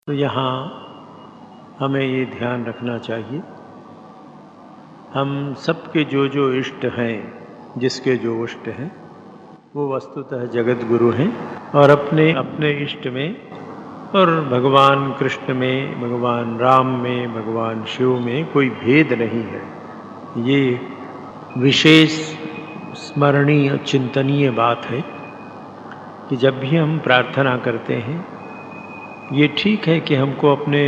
तो यहाँ हमें ये ध्यान रखना चाहिए, हम सबके जो जो इष्ट हैं, जिसके जो इष्ट हैं, वो वस्तुतः जगत गुरु हैं और अपने अपने इष्ट में और भगवान कृष्ण में, भगवान राम में, भगवान शिव में कोई भेद नहीं है। ये विशेष स्मरणीय चिंतनीय बात है कि जब भी हम प्रार्थना करते हैं, ये ठीक है कि हमको अपने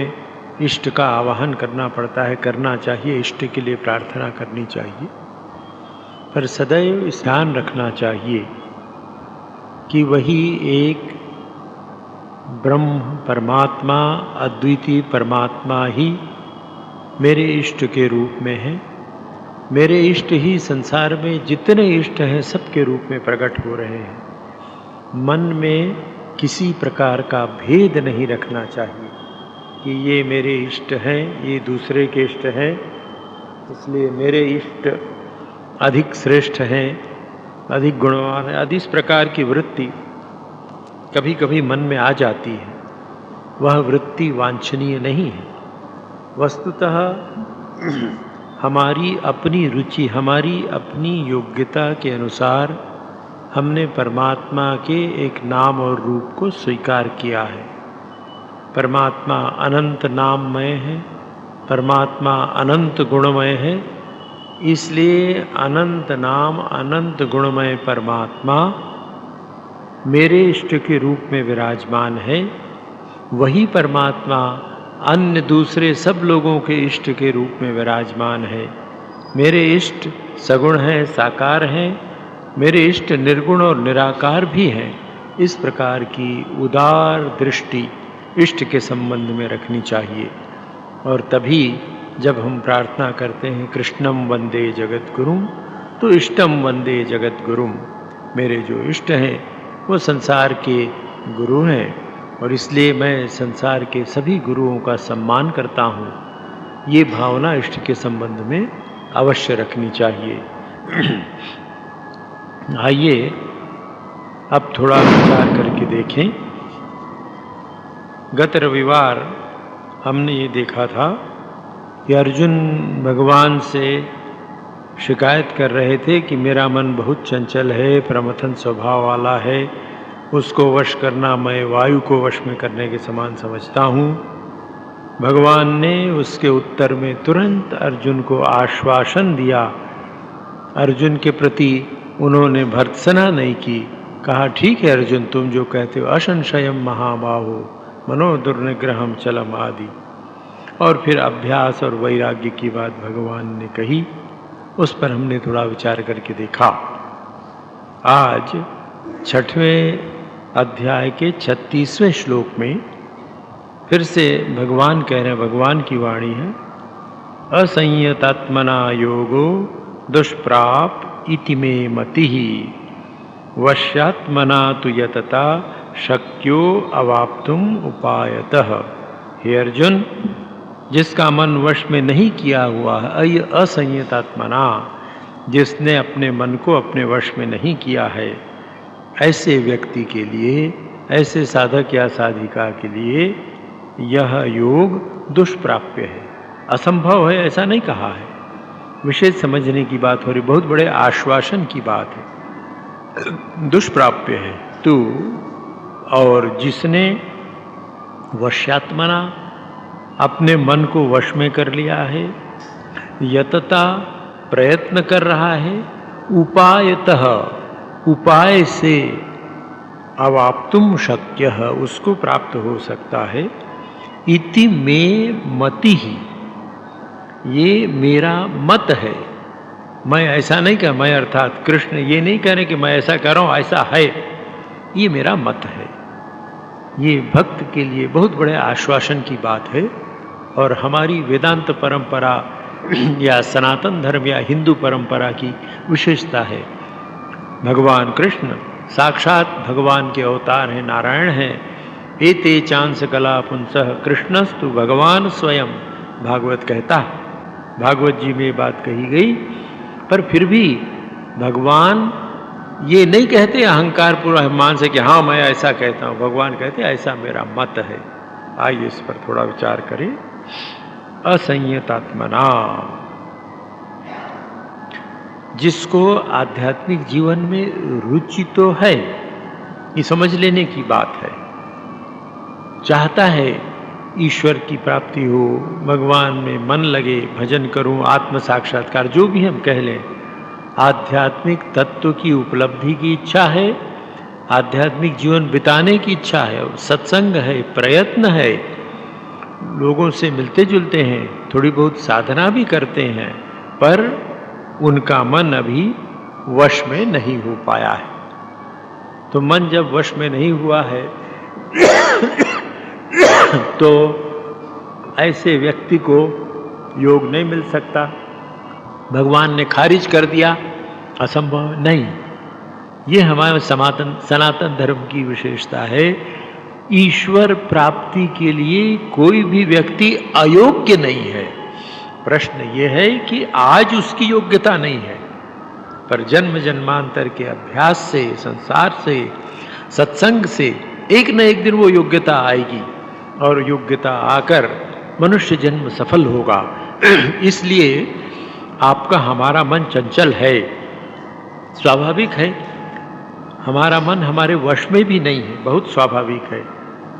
इष्ट का आवाहन करना पड़ता है, करना चाहिए, इष्ट के लिए प्रार्थना करनी चाहिए, पर सदैव इस ध्यान रखना चाहिए कि वही एक ब्रह्म परमात्मा, अद्वितीय परमात्मा ही मेरे इष्ट के रूप में है। मेरे इष्ट ही संसार में जितने इष्ट हैं सबके रूप में प्रकट हो रहे हैं। मन में किसी प्रकार का भेद नहीं रखना चाहिए कि ये मेरे इष्ट हैं, ये दूसरे के इष्ट हैं, इसलिए मेरे इष्ट अधिक श्रेष्ठ हैं, अधिक गुणवान है। आदि इस प्रकार की वृत्ति कभी कभी मन में आ जाती है, वह वृत्ति वांछनीय नहीं है। वस्तुतः हमारी अपनी रुचि, हमारी अपनी योग्यता के अनुसार हमने परमात्मा के एक नाम और रूप को स्वीकार किया है। परमात्मा अनंत नाममय है, परमात्मा अनंत गुणमय है, इसलिए अनंत नाम अनंत गुणमय परमात्मा मेरे इष्ट के रूप में विराजमान है। वही परमात्मा अन्य दूसरे सब लोगों के इष्ट के रूप में विराजमान है। मेरे इष्ट सगुण हैं, साकार हैं, मेरे इष्ट निर्गुण और निराकार भी हैं। इस प्रकार की उदार दृष्टि इष्ट के संबंध में रखनी चाहिए। और तभी जब हम प्रार्थना करते हैं कृष्णम वंदे जगत गुरुम, तो इष्टम वंदे जगत गुरुम, मेरे जो इष्ट हैं वो संसार के गुरु हैं और इसलिए मैं संसार के सभी गुरुओं का सम्मान करता हूँ। ये भावना इष्ट के संबंध में अवश्य रखनी चाहिए। आइए अब थोड़ा विचार करके देखें। गत रविवार हमने ये देखा था कि अर्जुन भगवान से शिकायत कर रहे थे कि मेरा मन बहुत चंचल है, प्रमथन स्वभाव वाला है, उसको वश करना मैं वायु को वश में करने के समान समझता हूँ। भगवान ने उसके उत्तर में तुरंत अर्जुन को आश्वासन दिया। अर्जुन के प्रति उन्होंने भर्त्सना नहीं की, कहा ठीक है अर्जुन, तुम जो कहते हो असंशयम महाबाहो मनोदुर्निग्रहम चलम आदि। और फिर अभ्यास और वैराग्य की बात भगवान ने कही, उस पर हमने थोड़ा विचार करके देखा। आज 6वें अध्याय के 36वें श्लोक में फिर से भगवान कह रहे हैं, भगवान की वाणी है, असंयतात्मना योगो दुष्प्राप इति मे मतिः वश्यात्मना तु यतता शक्यो अवाप्तुम उपायतः। हे अर्जुन, जिसका मन वश में नहीं किया हुआ है, असंयतात्मना, जिसने अपने मन को अपने वश में नहीं किया है, ऐसे व्यक्ति के लिए, ऐसे साधक या साधिका के लिए यह योग दुष्प्राप्य है, असंभव है, ऐसा नहीं कहा है। विशेष समझने की बात हो रही, बहुत बड़े आश्वासन की बात है। दुष्प्राप्य है तू, और जिसने वश्यात्मना, अपने मन को वश में कर लिया है, यतता, प्रयत्न कर रहा है, उपायतः, उपाय से, अवाप्तुम शक्य, उसको प्राप्त हो सकता है। इति मे मति ही, ये मेरा मत है। मैं ऐसा नहीं कह, मैं अर्थात कृष्ण ये नहीं कह रहे कि मैं ऐसा कर रहा हूँ, ऐसा है, ये मेरा मत है। ये भक्त के लिए बहुत बड़े आश्वासन की बात है। और हमारी वेदांत परंपरा या सनातन धर्म या हिंदू परंपरा की विशेषता है। भगवान कृष्ण साक्षात भगवान के अवतार हैं, नारायण हैं। एते चांस कला पुंसः कृष्णस्तु भगवान स्वयं, भागवत कहता है, भागवत जी में बात कही गई। पर फिर भी भगवान ये नहीं कहते अहंकार पूर्वक अभिमान से कि हाँ मैं ऐसा कहता हूँ। भगवान कहते ऐसा मेरा मत है, आइए इस पर थोड़ा विचार करें। असंयतात्मना, जिसको आध्यात्मिक जीवन में रुचि तो है, ये समझ लेने की बात है, चाहता है ईश्वर की प्राप्ति हो, भगवान में मन लगे, भजन करूं, आत्म साक्षात्कार, जो भी हम कह लें, आध्यात्मिक तत्व की उपलब्धि की इच्छा है, आध्यात्मिक जीवन बिताने की इच्छा है, सत्संग है, प्रयत्न है, लोगों से मिलते जुलते हैं, थोड़ी बहुत साधना भी करते हैं, पर उनका मन अभी वश में नहीं हो पाया है। तो मन जब वश में नहीं हुआ है तो ऐसे व्यक्ति को योग नहीं मिल सकता। भगवान ने खारिज कर दिया, असंभव नहीं। ये हमारे सनातन धर्म की विशेषता है। ईश्वर प्राप्ति के लिए कोई भी व्यक्ति अयोग्य नहीं है। प्रश्न ये है कि आज उसकी योग्यता नहीं है, पर जन्म जन्मांतर के अभ्यास से, संसार से, सत्संग से एक न एक दिन वो योग्यता आएगी और योग्यता आकर मनुष्य जन्म सफल होगा। इसलिए आपका हमारा मन चंचल है, स्वाभाविक है। हमारा मन हमारे वश में भी नहीं है, बहुत स्वाभाविक है।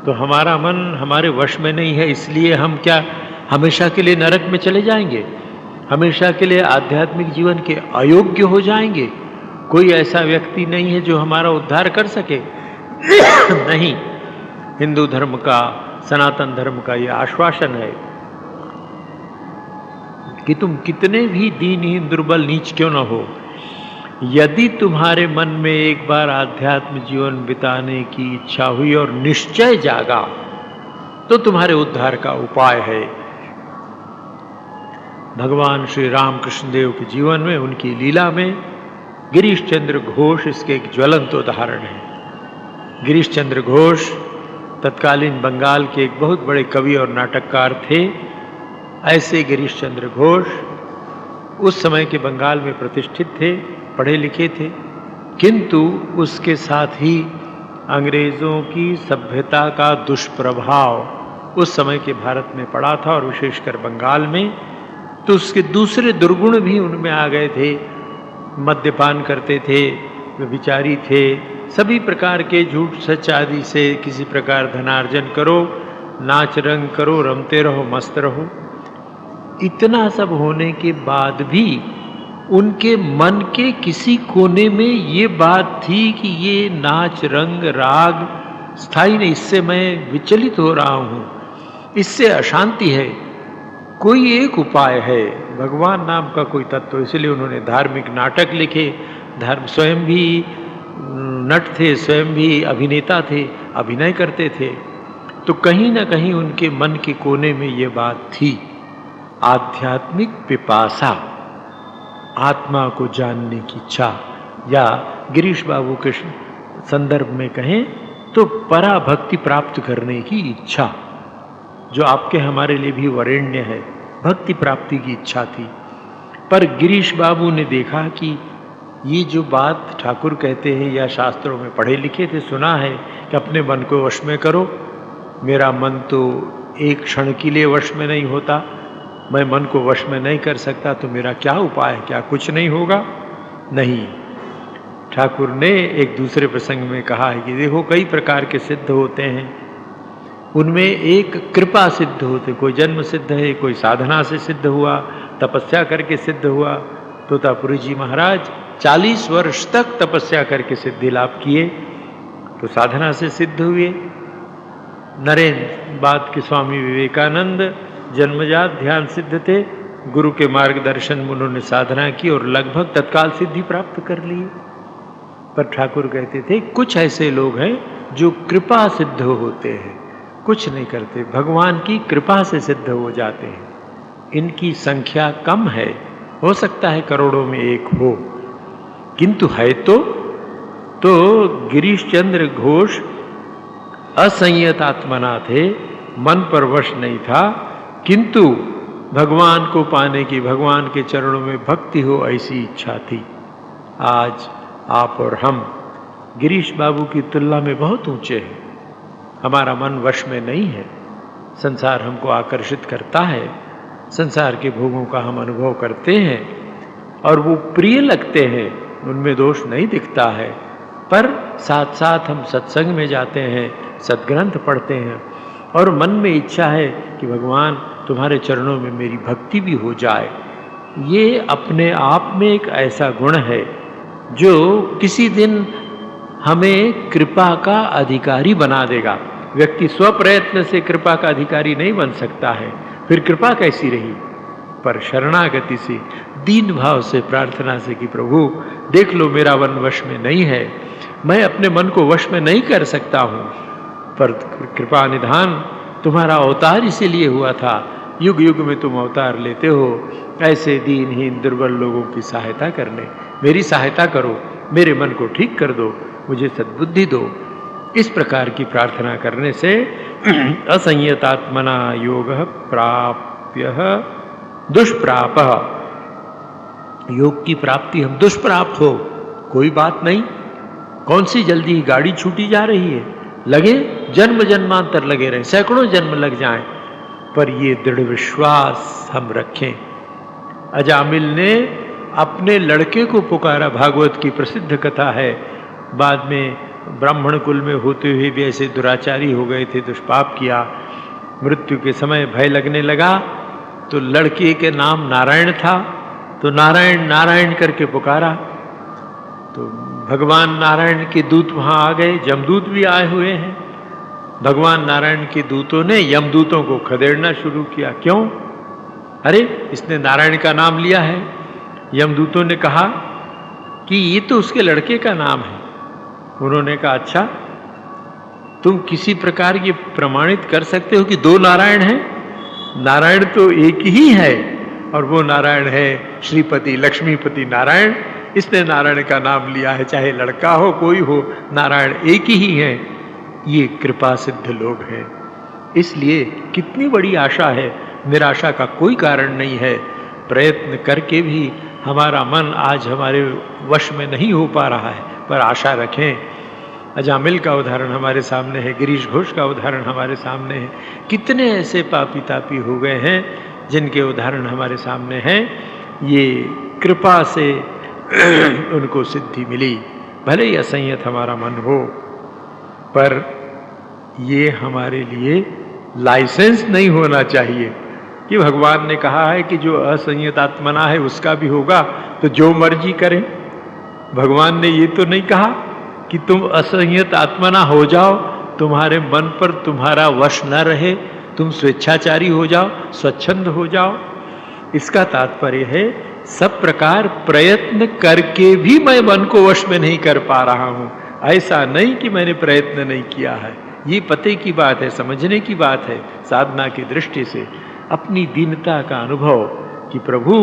तो हमारा मन हमारे वश में नहीं है, इसलिए हम क्या हमेशा के लिए नरक में चले जाएंगे? हमेशा के लिए आध्यात्मिक जीवन के अयोग्य हो जाएंगे? कोई ऐसा व्यक्ति नहीं है जो हमारा उद्धार कर सके। नहीं, हिंदू धर्म का, सनातन धर्म का यह आश्वासन है कि तुम कितने भी दीनहीन, दुर्बल, नीच क्यों न हो, यदि तुम्हारे मन में एक बार आध्यात्म जीवन बिताने की इच्छा हुई और निश्चय जागा, तो तुम्हारे उद्धार का उपाय है। भगवान श्री रामकृष्ण देव के जीवन में, उनकी लीला में गिरीश चंद्र घोष इसके एक ज्वलंत उदाहरण है। गिरीश चंद्र घोष तत्कालीन बंगाल के एक बहुत बड़े कवि और नाटककार थे। ऐसे गिरीश चंद्र घोष उस समय के बंगाल में प्रतिष्ठित थे, पढ़े लिखे थे, किंतु उसके साथ ही अंग्रेज़ों की सभ्यता का दुष्प्रभाव उस समय के भारत में पड़ा था और विशेषकर बंगाल में। तो उसके दूसरे दुर्गुण भी उनमें आ गए थे। मद्यपान करते थे, व्यभिचारी थे, सभी प्रकार के झूठ सच आदि से किसी प्रकार धनार्जन करो, नाच रंग करो, रमते रहो, मस्त रहो। इतना सब होने के बाद भी उनके मन के किसी कोने में ये बात थी कि ये नाच रंग राग स्थायी नहीं, इससे मैं विचलित हो रहा हूँ, इससे अशांति है। कोई एक उपाय है, भगवान नाम का कोई तत्व। इसलिए उन्होंने धार्मिक नाटक लिखे। स्वयं भी नट थे, स्वयं भी अभिनेता थे, अभिनय करते थे। तो कहीं ना कहीं उनके मन के कोने में ये बात थी, आध्यात्मिक पिपासा, आत्मा को जानने की इच्छा, या गिरीश बाबू के संदर्भ में कहें तो पराभक्ति प्राप्त करने की इच्छा, जो आपके हमारे लिए भी वरेण्य है। भक्ति प्राप्ति की इच्छा थी। पर गिरीश बाबू ने देखा कि ये जो बात ठाकुर कहते हैं या शास्त्रों में पढ़े लिखे थे, सुना है कि अपने मन को वश में करो। मेरा मन तो एक क्षण के लिए वश में नहीं होता, मैं मन को वश में नहीं कर सकता, तो मेरा क्या उपाय है? क्या कुछ नहीं होगा? नहीं। ठाकुर ने एक दूसरे प्रसंग में कहा है कि देखो, कई प्रकार के सिद्ध होते हैं, उनमें एक कृपा सिद्ध होते, कोई जन्म सिद्ध है, कोई साधना से सिद्ध हुआ, तपस्या करके सिद्ध हुआ। तोतापुरी जी महाराज 40 वर्ष तक तपस्या करके सिद्धि लाभ किए, तो साधना से सिद्ध हुए। नरेंद्र बाद के स्वामी विवेकानंद जन्मजात ध्यान सिद्ध थे, गुरु के मार्गदर्शन में उन्होंने साधना की और लगभग तत्काल सिद्धि प्राप्त कर ली। पर ठाकुर कहते थे कुछ ऐसे लोग हैं जो कृपा सिद्ध होते हैं, कुछ नहीं करते, भगवान की कृपा से सिद्ध हो जाते हैं। इनकी संख्या कम है, हो सकता है करोड़ों में एक हो, किंतु है तो गिरीश चंद्र घोष असंयत आत्मना थे, मन पर वश नहीं था, किंतु भगवान को पाने की, भगवान के चरणों में भक्ति हो, ऐसी इच्छा थी। आज आप और हम गिरीश बाबू की तुलना में बहुत ऊंचे हैं। हमारा मन वश में नहीं है, संसार हमको आकर्षित करता है, संसार के भोगों का हम अनुभव करते हैं और वो प्रिय लगते हैं, उनमें दोष नहीं दिखता है। पर साथ साथ हम सत्संग में जाते हैं, सद्ग्रंथ पढ़ते हैं और मन में इच्छा है कि भगवान तुम्हारे चरणों में मेरी भक्ति भी हो जाए। ये अपने आप में एक ऐसा गुण है जो किसी दिन हमें कृपा का अधिकारी बना देगा। व्यक्ति स्वप्रयत्न से कृपा का अधिकारी नहीं बन सकता है, फिर कृपा कैसी रही? पर शरणागति से, दीन भाव से, प्रार्थना से कि प्रभु देख लो मेरा मन वश में नहीं है, मैं अपने मन को वश में नहीं कर सकता हूँ, पर कृपा निधान तुम्हारा अवतार इसीलिए हुआ था, युग युग में तुम अवतार लेते हो ऐसे दीनहीन दुर्बल लोगों की सहायता करने। मेरी सहायता करो, मेरे मन को ठीक कर दो, मुझे सद्बुद्धि दो। इस प्रकार की प्रार्थना करने से असंयतात्मना योग प्राप्य दुष्प्राप, योग की प्राप्ति हम दुष्प्राप्त हो कोई बात नहीं। कौन सी जल्दी गाड़ी छूटी जा रही है, लगे जन्म जन्मांतर लगे रहे, सैकड़ों जन्म लग जाएं, पर ये दृढ़ विश्वास हम रखें। अजामिल ने अपने लड़के को पुकारा, भागवत की प्रसिद्ध कथा है। बाद में ब्राह्मण कुल में होते हुए भी ऐसे दुराचारी हो गए थे, दुष्पाप किया। मृत्यु के समय भय लगने लगा तो लड़के के नाम नारायण था, तो नारायण नारायण करके पुकारा, तो भगवान नारायण के दूत वहाँ आ गए, जमदूत भी आए हुए हैं। भगवान नारायण के दूतों ने यमदूतों को खदेड़ना शुरू किया। क्यों? अरे इसने नारायण का नाम लिया है। यमदूतों ने कहा कि ये तो उसके लड़के का नाम है। उन्होंने कहा अच्छा, तुम किसी प्रकार ये प्रमाणित कर सकते हो कि दो नारायण हैं? नारायण तो एक ही है, और वो नारायण है श्रीपति लक्ष्मीपति नारायण। इसने नारायण का नाम लिया है, चाहे लड़का हो कोई हो, नारायण एक ही है। ये कृपा सिद्ध लोग हैं। इसलिए कितनी बड़ी आशा है, निराशा का कोई कारण नहीं है। प्रयत्न करके भी हमारा मन आज हमारे वश में नहीं हो पा रहा है, पर आशा रखें। अजामिल का उदाहरण हमारे सामने है, गिरीश घोष का उदाहरण हमारे सामने है। कितने ऐसे पापी तापी हो गए हैं जिनके उदाहरण हमारे सामने हैं। ये कृपा से उनको सिद्धि मिली। भले ही असंयत हमारा मन हो, पर ये हमारे लिए लाइसेंस नहीं होना चाहिए कि भगवान ने कहा है कि जो असंयत आत्मना है उसका भी होगा, तो जो मर्जी करें। भगवान ने ये तो नहीं कहा कि तुम असंयत आत्मना हो जाओ, तुम्हारे मन पर तुम्हारा वश न रहे, तुम स्वेच्छाचारी हो जाओ, स्वच्छंद हो जाओ। इसका तात्पर्य है सब प्रकार प्रयत्न करके भी मैं मन को वश में नहीं कर पा रहा हूं। ऐसा नहीं कि मैंने प्रयत्न नहीं किया है। ये पते की बात है, समझने की बात है, साधना की दृष्टि से अपनी दीनता का अनुभव कि प्रभु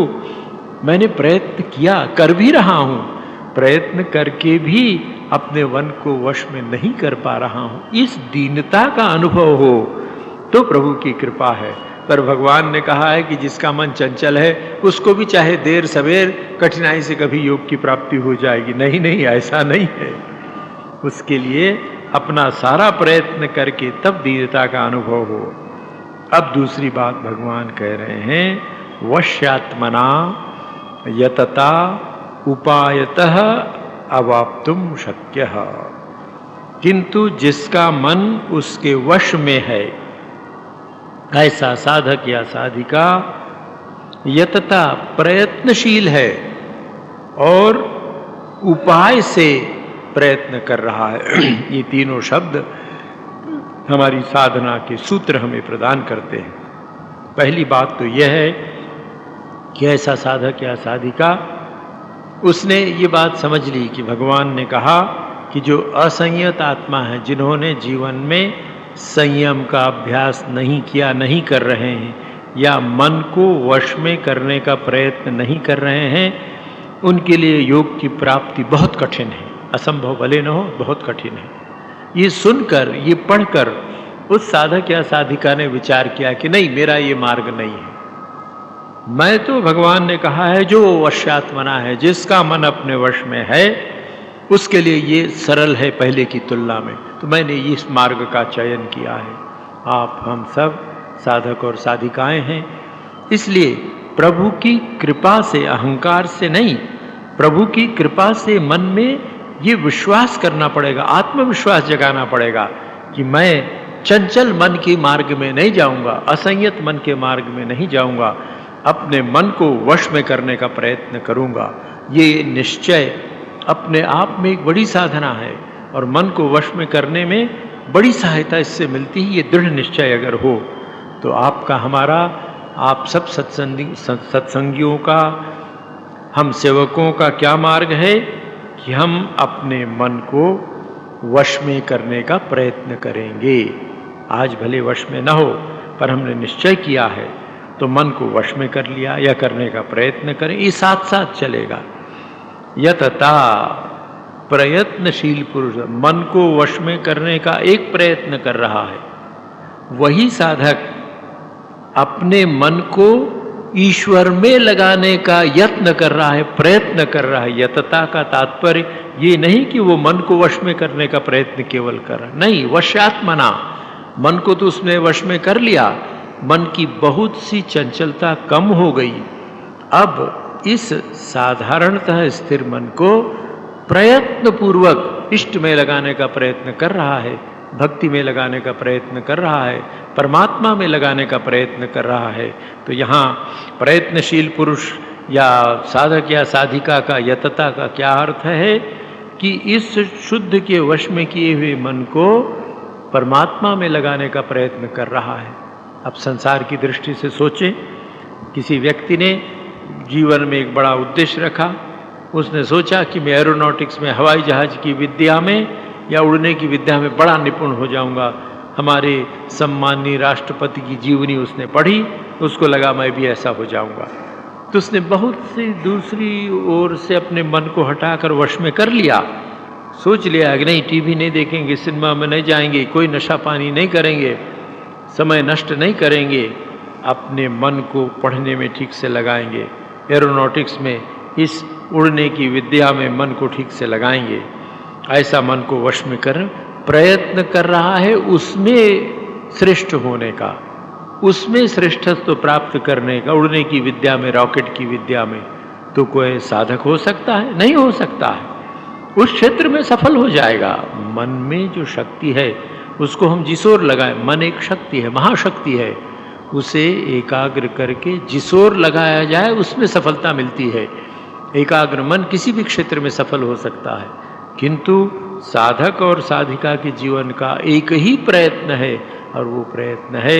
मैंने प्रयत्न किया, कर भी रहा हूं, प्रयत्न करके भी अपने मन को वश में नहीं कर पा रहा हूं। इस दीनता का अनुभव हो तो प्रभु की कृपा है। पर भगवान ने कहा है कि जिसका मन चंचल है उसको भी चाहे देर सवेर कठिनाई से कभी योग की प्राप्ति हो जाएगी। नहीं नहीं, ऐसा नहीं है। उसके लिए अपना सारा प्रयत्न करके तब दीनता का अनुभव हो। अब दूसरी बात भगवान कह रहे हैं, वश्यात्मना यतता उपायतः अवाप्तुम शक्यः। किंतु जिसका मन उसके वश में है, ऐसा साधक या साधिका यतता प्रयत्नशील है और उपाय से प्रयत्न कर रहा है। ये तीनों शब्द हमारी साधना के सूत्र हमें प्रदान करते हैं। पहली बात तो यह है कि ऐसा साधक या साधिका उसने ये बात समझ ली कि भगवान ने कहा कि जो असंयत आत्मा है, जिन्होंने जीवन में संयम का अभ्यास नहीं किया, नहीं कर रहे हैं, या मन को वश में करने का प्रयत्न नहीं कर रहे हैं, उनके लिए योग की प्राप्ति बहुत कठिन है। असंभव भले न हो, बहुत कठिन है। ये सुनकर, ये पढ़कर उस साधक या साधिका ने विचार किया कि नहीं, मेरा ये मार्ग नहीं है। मैं तो भगवान ने कहा है जो वश्यात्मना है, जिसका मन अपने वश में है, उसके लिए ये सरल है पहले की तुलना में, तो मैंने इस मार्ग का चयन किया है। आप हम सब साधक और साधिकाएं हैं। इसलिए प्रभु की कृपा से, अहंकार से नहीं, प्रभु की कृपा से मन में ये विश्वास करना पड़ेगा, आत्मविश्वास जगाना पड़ेगा कि मैं चंचल मन के मार्ग में नहीं जाऊंगा, असंयत मन के मार्ग में नहीं जाऊंगा, अपने मन को वश में करने का प्रयत्न करूंगा। ये निश्चय अपने आप में एक बड़ी साधना है और मन को वश में करने में बड़ी सहायता इससे मिलती है। ये दृढ़ निश्चय अगर हो तो आपका, हमारा, आप सब सत्संगियों का, हम सेवकों का क्या मार्ग है कि हम अपने मन को वश में करने का प्रयत्न करेंगे। आज भले वश में न हो, पर हमने निश्चय किया है तो मन को वश में कर लिया या करने का प्रयत्न करें। ये साथ साथ चलेगा। यतता, प्रयत्नशील पुरुष मन को वश में करने का एक प्रयत्न कर रहा है, वही साधक अपने मन को ईश्वर में लगाने का यत्न कर रहा है, प्रयत्न कर रहा है। यतता का तात्पर्य ये नहीं कि वो मन को वश में करने का प्रयत्न केवल कर रहा, नहीं, वश्यात्मना, मन को तो उसने वश में कर लिया, मन की बहुत सी चंचलता कम हो गई। अब इस साधारणतः स्थिर मन को प्रयत्न पूर्वक इष्ट में लगाने का प्रयत्न कर रहा है, भक्ति में लगाने का प्रयत्न कर रहा है, परमात्मा में लगाने का प्रयत्न कर रहा है। तो यहाँ प्रयत्नशील पुरुष या साधक या साधिका का, यतता का क्या अर्थ है कि इस शुद्ध के वश में किए हुए मन को परमात्मा में लगाने का प्रयत्न कर रहा है। अब संसार की दृष्टि से सोचें, किसी व्यक्ति ने जीवन में एक बड़ा उद्देश्य रखा, उसने सोचा कि मैं एरोनॉटिक्स में, हवाई जहाज की विद्या में या उड़ने की विद्या में बड़ा निपुण हो जाऊंगा। हमारे सम्माननीय राष्ट्रपति की जीवनी उसने पढ़ी, उसको लगा मैं भी ऐसा हो जाऊंगा। तो उसने बहुत सी दूसरी ओर से अपने मन को हटाकर वश में कर लिया। सोच लिया कि नहीं, टीवी नहीं देखेंगे, सिनेमा में नहीं जाएंगे, कोई नशा पानी नहीं करेंगे, समय नष्ट नहीं करेंगे, अपने मन को पढ़ने में ठीक से लगाएंगे, एरोनॉटिक्स में, इस उड़ने की विद्या में मन को ठीक से लगाएंगे। ऐसा मन को वश में कर प्रयत्न कर रहा है, उसमें श्रेष्ठ होने का, उसमें श्रेष्ठत्व प्राप्त करने का, उड़ने की विद्या में, रॉकेट की विद्या में। तो कोई साधक हो सकता है? नहीं हो सकता है। उस क्षेत्र में सफल हो जाएगा। मन में जो शक्ति है उसको हम जिस ओर लगाएं, मन एक शक्ति है, महाशक्ति है, उसे एकाग्र करके जिस ओर लगाया जाए उसमें सफलता मिलती है। एकाग्र मन किसी भी क्षेत्र में सफल हो सकता है, किंतु साधक और साधिका के जीवन का एक ही प्रयत्न है, और वो प्रयत्न है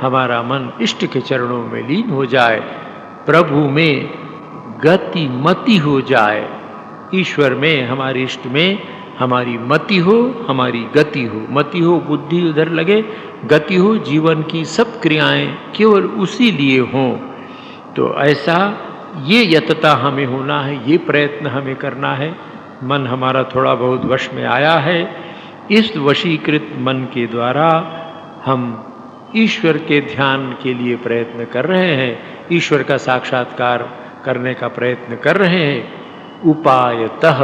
हमारा मन इष्ट के चरणों में लीन हो जाए, प्रभु में गति मति हो जाए, ईश्वर में, हमारे इष्ट में हमारी मति हो, हमारी गति हो। मति हो बुद्धि उधर लगे, गति हो जीवन की सब क्रियाएं केवल उसी लिए हों। तो ऐसा ये यतता हमें होना है, ये प्रयत्न हमें करना है। मन हमारा थोड़ा बहुत वश में आया है, इस वशीकृत मन के द्वारा हम ईश्वर के ध्यान के लिए प्रयत्न कर रहे हैं, ईश्वर का साक्षात्कार करने का प्रयत्न कर रहे हैं। उपायतः,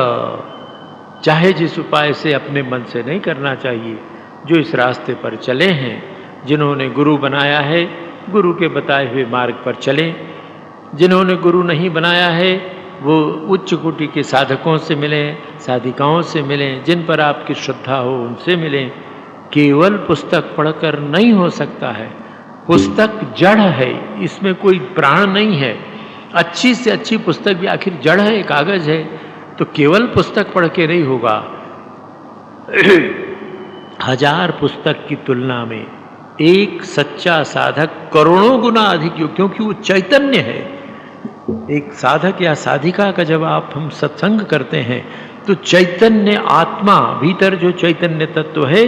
चाहे जिस उपाय से अपने मन से नहीं करना चाहिए, जो इस रास्ते पर चले हैं, जिन्होंने गुरु बनाया है, गुरु के बताए हुए मार्ग पर चलें। जिन्होंने गुरु नहीं बनाया है वो उच्च कोटि के साधकों से मिलें, साधिकाओं से मिलें, जिन पर आपकी श्रद्धा हो उनसे मिलें। केवल पुस्तक पढ़कर नहीं हो सकता है। पुस्तक जड़ है, इसमें कोई प्राण नहीं है। अच्छी से अच्छी पुस्तक भी आखिर जड़ है, कागज है, तो केवल पुस्तक पढ़ के नहीं होगा। 1000 पुस्तक की तुलना में एक सच्चा साधक करोड़ों गुना अधिक, क्योंकि वो चैतन्य है। एक साधक या साधिका का जब हम सत्संग करते हैं तो चैतन्य आत्मा, भीतर जो चैतन्य तत्व है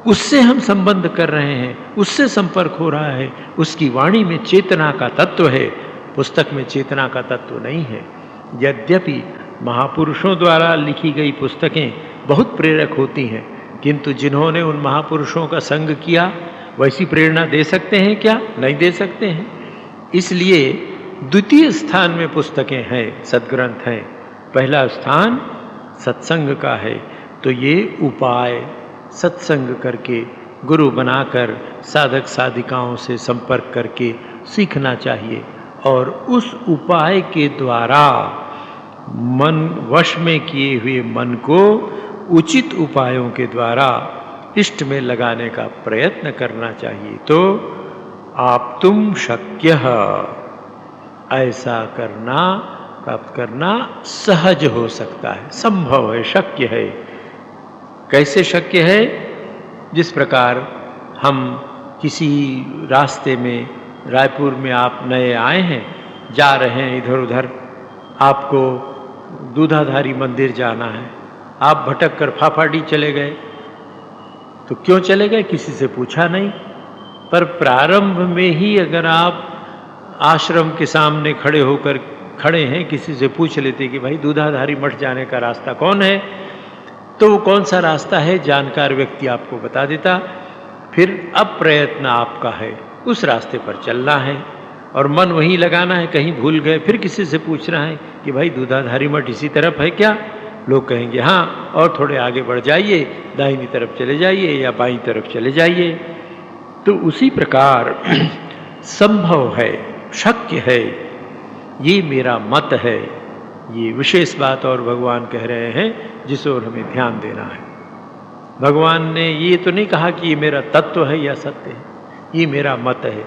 उससे हम संबंध कर रहे हैं, उससे संपर्क हो रहा है, उसकी वाणी में चेतना का तत्व है, पुस्तक में चेतना का तत्व नहीं है। यद्यपि महापुरुषों द्वारा लिखी गई पुस्तकें बहुत प्रेरक होती हैं, किंतु जिन्होंने उन महापुरुषों का संग किया वैसी प्रेरणा दे सकते हैं क्या? नहीं दे सकते हैं। इसलिए द्वितीय स्थान में पुस्तकें हैं, सद्ग्रंथ हैं, पहला स्थान सत्संग का है। तो ये उपाय सत्संग करके गुरु बनाकर साधक साधिकाओं से संपर्क करके सीखना चाहिए और उस उपाय के द्वारा मन वश में किए हुए मन को उचित उपायों के द्वारा इष्ट में लगाने का प्रयत्न करना चाहिए। तो आप तुम शक्य ऐसा करना प्राप्त करना सहज हो सकता है, संभव है, शक्य है। कैसे शक्य है? जिस प्रकार हम किसी रास्ते में, रायपुर में आप नए आए हैं, जा रहे हैं इधर उधर, आपको दूधाधारी मंदिर जाना है, आप भटक कर फाफाडी चले गए। तो क्यों चले गए? किसी से पूछा नहीं। पर प्रारंभ में ही अगर आप आश्रम के सामने खड़े हैं, किसी से पूछ लेते कि भाई दूधाधारी मठ जाने का रास्ता कौन है, तो वो कौन सा रास्ता है जानकार व्यक्ति आपको बता देता। फिर अब प्रयत्न आपका है उस रास्ते पर चलना है और मन वहीं लगाना है। कहीं भूल गए, फिर किसी से पूछना है कि भाई दूधाधारी मठ इसी तरफ है क्या? लोग कहेंगे हाँ, और थोड़े आगे बढ़ जाइए, दाहिनी तरफ चले जाइए या बाईं तरफ चले जाइए। तो उसी प्रकार संभव है, शक्य है, ये मेरा मत है। ये विशेष बात और भगवान कह रहे हैं जिस ओर हमें ध्यान देना है। भगवान ने ये तो नहीं कहा कि ये मेरा तत्व है या सत्य है, ये मेरा मत है।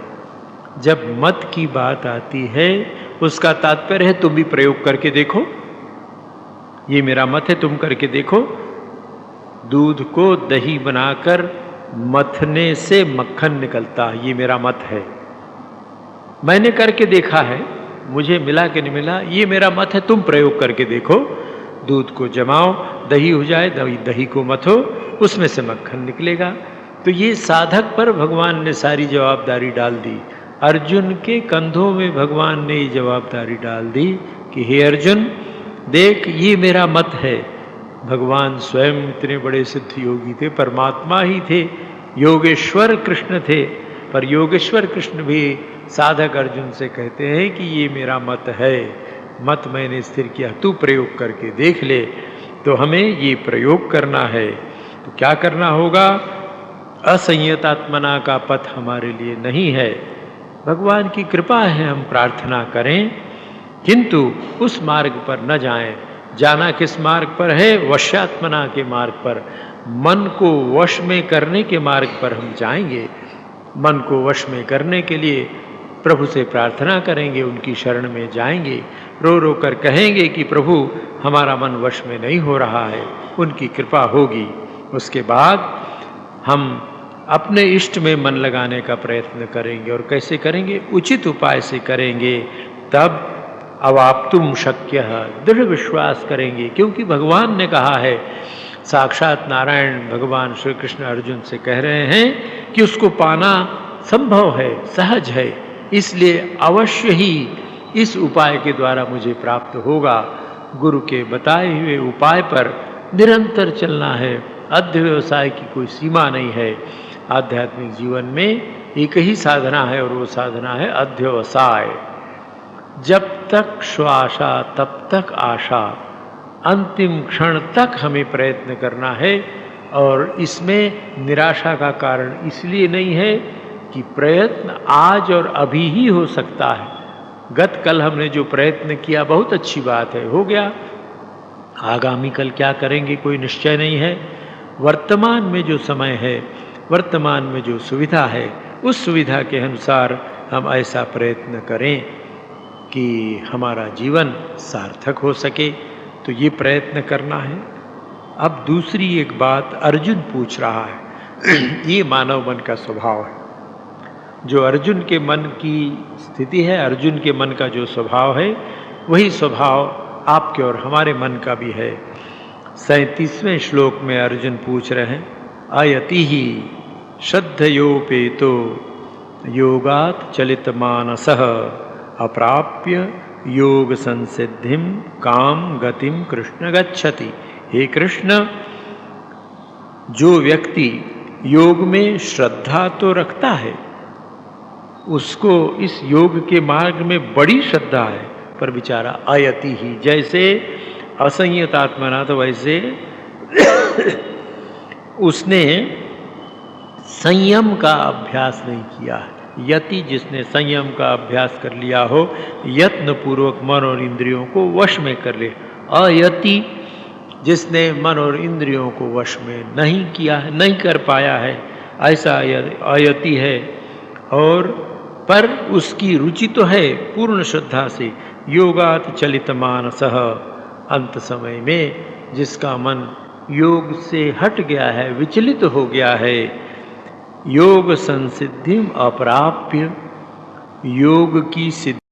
जब मत की बात आती है उसका तात्पर्य है तुम भी प्रयोग करके देखो। ये मेरा मत है, तुम करके देखो। दूध को दही बनाकर मथने से मक्खन निकलता, ये मेरा मत है। मैंने करके देखा है, मुझे मिला कि नहीं मिला, ये मेरा मत है, तुम प्रयोग करके देखो। दूध को जमाओ, दही हो जाए, दही को मथो, उसमें से मक्खन निकलेगा। तो ये साधक पर भगवान ने सारी जवाबदारी डाल दी। अर्जुन के कंधों में भगवान ने ये जवाबदारी डाल दी कि हे अर्जुन देख, ये मेरा मत है। भगवान स्वयं इतने बड़े सिद्ध योगी थे, परमात्मा ही थे, योगेश्वर कृष्ण थे। पर योगेश्वर कृष्ण भी साधक अर्जुन से कहते हैं कि ये मेरा मत है, मत मैंने स्थिर किया, तू प्रयोग करके देख ले। तो हमें ये प्रयोग करना है। तो क्या करना होगा? असंयतात्मना का पथ हमारे लिए नहीं है। भगवान की कृपा है, हम प्रार्थना करें, किंतु उस मार्ग पर न जाएं। जाना किस मार्ग पर है? वश्यात्मना के मार्ग पर। मन को वश में करने के मार्ग पर हम जाएंगे। मन को वश में करने के लिए प्रभु से प्रार्थना करेंगे, उनकी शरण में जाएंगे, रो रो कर कहेंगे कि प्रभु हमारा मन वश में नहीं हो रहा है, उनकी कृपा होगी। उसके बाद हम अपने इष्ट में मन लगाने का प्रयत्न करेंगे। और कैसे करेंगे? उचित उपाय से करेंगे। तब अब आप तुम शक्य है, दृढ़ विश्वास करेंगे, क्योंकि भगवान ने कहा है, साक्षात नारायण भगवान श्री कृष्ण अर्जुन से कह रहे हैं कि उसको पाना संभव है, सहज है, इसलिए अवश्य ही इस उपाय के द्वारा मुझे प्राप्त होगा। गुरु के बताए हुए उपाय पर निरंतर चलना है। अध्यवसाय की कोई सीमा नहीं है। आध्यात्मिक जीवन में एक ही साधना है और वो साधना है अध्यवसाय। जब तक श्वासा तब तक आशा, अंतिम क्षण तक हमें प्रयत्न करना है। और इसमें निराशा का कारण इसलिए नहीं है कि प्रयत्न आज और अभी ही हो सकता है। गत कल हमने जो प्रयत्न किया बहुत अच्छी बात है, हो गया। आगामी कल क्या करेंगे कोई निश्चय नहीं है। वर्तमान में जो समय है, वर्तमान में जो सुविधा है, उस सुविधा के अनुसार हम ऐसा प्रयत्न करें कि हमारा जीवन सार्थक हो सके। तो ये प्रयत्न करना है। अब दूसरी एक बात अर्जुन पूछ रहा है ये मानव मन का स्वभाव है। जो अर्जुन के मन की स्थिति है, अर्जुन के मन का जो स्वभाव है, वही स्वभाव आपके और हमारे मन का भी है। 37वें श्लोक में अर्जुन पूछ रहे हैं, अयति ही श्रद्धयोपेतो योगात् चलित मानसः अप्राप्य योग संसिद्धिम काम गतिम कृष्ण गच्छति। हे कृष्ण, जो व्यक्ति योग में श्रद्धा तो रखता है, उसको इस योग के मार्ग में बड़ी श्रद्धा है, पर बेचारा अयति ही, जैसे असंयतात्मना, तो वैसे उसने संयम का अभ्यास नहीं किया है। यति जिसने संयम का अभ्यास कर लिया हो, यत्न पूर्वक मन और इंद्रियों को वश में कर ले। अयति जिसने मन और इंद्रियों को वश में नहीं किया है, नहीं कर पाया है, ऐसा अयति है। और पर उसकी रुचि तो है पूर्ण श्रद्धा से। योगात चलित मानसः, अंत समय में जिसका मन योग से हट गया है, विचलित हो गया है, योग संसिद्धिम अप्राप्य, योग की सिद्धि